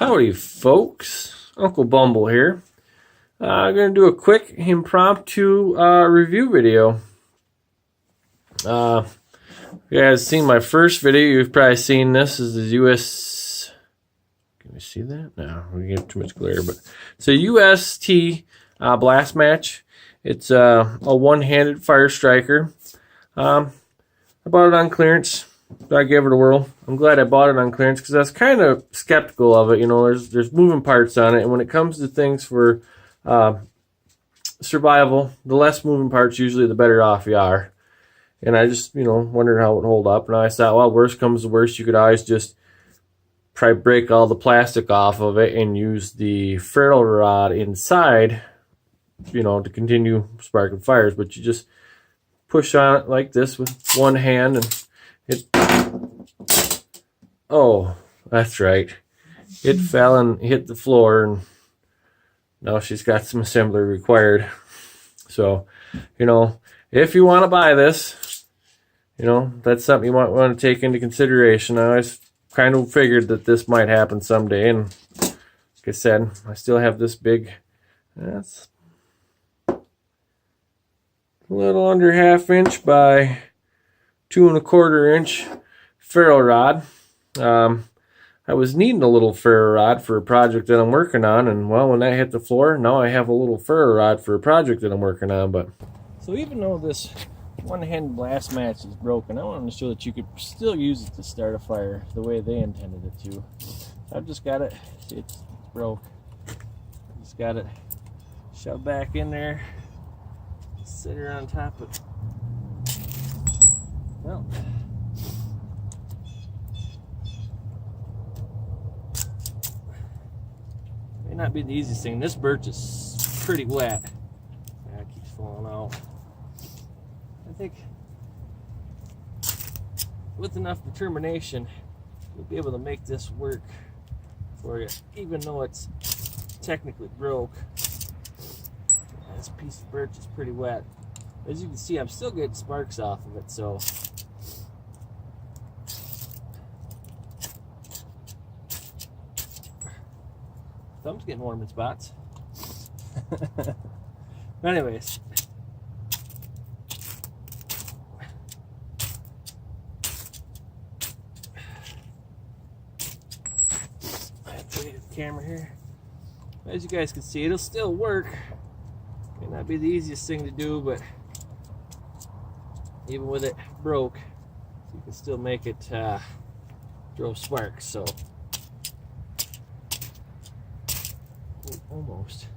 Howdy folks, Uncle Bumble here. I'm going to do a quick impromptu review video. You guys seen my first video, you've probably seen this. This is the can you see that? No, we get too much glare, but it's a UST Blast Match. It's a one-handed fire striker. I bought it on clearance. I gave it a whirl. I'm glad I bought it on clearance because I was kind of skeptical of it. You know, there's moving parts on it, and when it comes to things for survival, the less moving parts usually the better off you are. And I just, wondered how it would hold up. And I thought, well, worst comes to worst, you could always just try break all the plastic off of it and use the ferrule rod inside, to continue sparking fires. But you just push on it like this with one hand and oh, that's right. It fell and hit the floor, and now she's got some assembly required. So, if you want to buy this, that's something you might want to take into consideration. I always kind of figured that this might happen someday, and like I said, I still have this big, that's a little under 1/2 inch by 2 1/4 inch ferrule rod. I was needing a little ferrule rod for a project that I'm working on, and well, when that hit the floor, now I have a little ferrule rod for a project that I'm working on. But so even though this one-handed blast match is broken, I wanted to show that you could still use it to start a fire the way they intended it to. I've just got it, it's broke. Just got it shoved back in there, sit her on top of, well, may not be the easiest thing. This birch is pretty wet. Yeah, it keeps falling out. I think with enough determination, you'll be able to make this work for you, even though it's technically broke. This piece of birch is pretty wet. As you can see, I'm still getting sparks off of it, so thumb's getting warm in spots. But anyways, I'll show you the camera here. As you guys can see, it'll still work. May not be the easiest thing to do, but even with it broke, you can still make it throw sparks. So almost.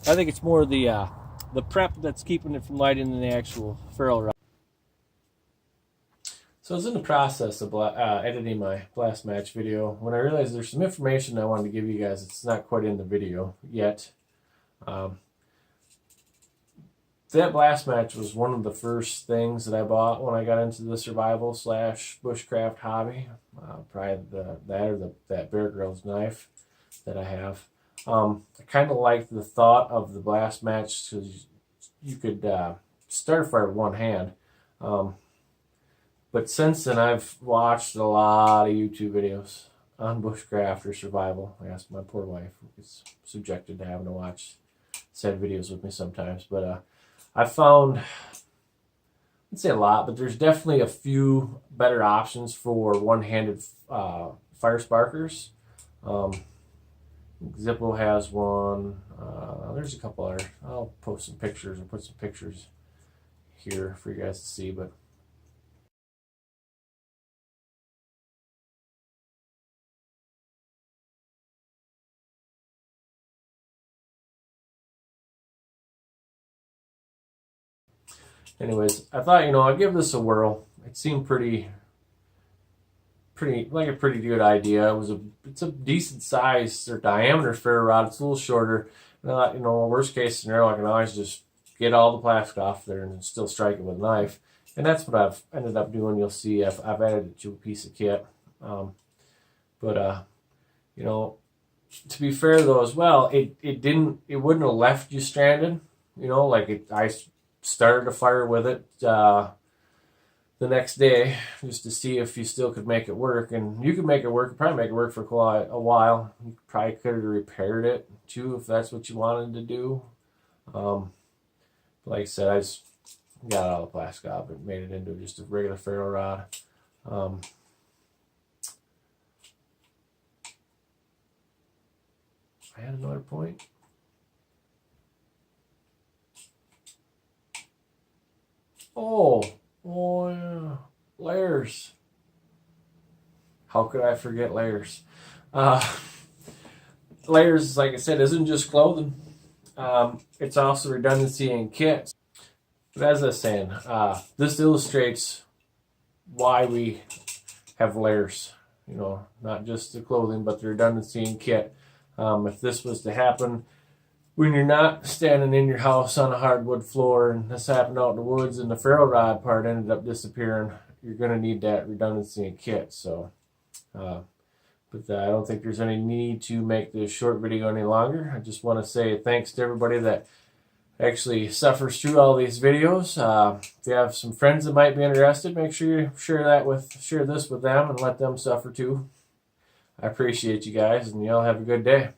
I think it's more the prep that's keeping it from lighting than the actual ferrule rod. So I was in the process of editing my blast match video when I realized there's some information I wanted to give you guys. It's not quite in the video yet. That blast match was one of the first things that I bought when I got into the survival / bushcraft hobby. Probably that Bear Grylls knife that I have. I kind of liked the thought of the blast match because you could start a fire with one hand. But since then, I've watched a lot of YouTube videos on bushcraft or survival. I asked my poor wife, who is subjected to having to watch said videos with me sometimes. But I found, I'd say a lot, but there's definitely a few better options for one-handed fire sparkers. Zippo has one. There's a couple other. I'll post some pictures or put some pictures here for you guys to see. But anyways, I thought, I'd give this a whirl. It seemed pretty like a pretty good idea. It's a decent size or diameter ferrule rod. It's a little shorter. And I thought, worst case scenario, I can always just get all the plastic off there and still strike it with a knife. And that's what I've ended up doing. You'll see I've added it to a piece of kit. But to be fair though as well, it wouldn't have left you stranded. I started a fire with it. the next day just to see if you still could make it work. And you could make it work, probably make it work for quite a while. You probably could have repaired it too if that's what you wanted to do. Like I said, I just got all the plastic off and made it into just a regular ferro rod. I had another point. Oh yeah, layers. How could I forget layers? Layers, like I said, isn't just clothing. It's also redundancy in kits. But as I was saying, this illustrates why we have layers. You know, not just the clothing, but the redundancy in kit. If this was to happen when you're not standing in your house on a hardwood floor and this happened out in the woods and the ferro rod part ended up disappearing, you're going to need that redundancy in kit. So, but I don't think there's any need to make this short video any longer. I just want to say thanks to everybody that actually suffers through all these videos. If you have some friends that might be interested, make sure you share this with them and let them suffer too. I appreciate you guys, and y'all have a good day.